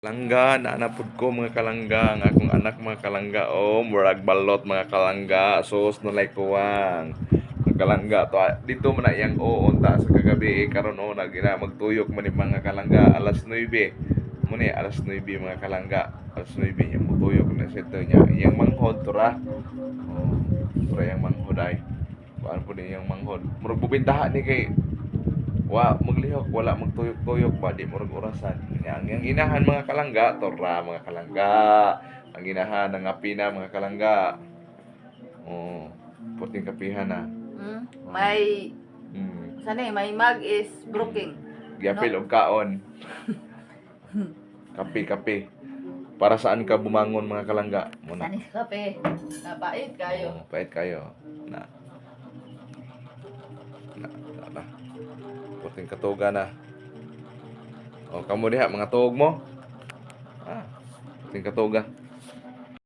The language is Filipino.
Kalangga, naanapod ko mga kalangga, ang akong anak mga kalangga, murag balot mga kalangga, sus nulay kuwang. Mga kalangga, to, dito man na iyang unta sa kagabi, karon magtuyok man ni mga kalangga, alas 9. Muna alas 9 mga kalangga, alas 9 yung mutuyok na sito niya. Iyang manghod, tura. Tura yung manghod ay. Kuhaan po din yung manghod. Murag bubintahan ni kay maglihok, wala magtuyok-tuyok ba, di murag orasan. Ang inahan mga kalangga, tora mga kalangga. Ang inahan ng apina mga kalangga. Puting kapihan na. May Hmm. may mug is broken. Giapil og kaon. Kape. Para saan ka bumangon mga kalangga? Muna. Sanis kape. Napait kayo. Pait kayo. Na. Puting katuga na. Kamo diha mga tuog mo. Puting katuga.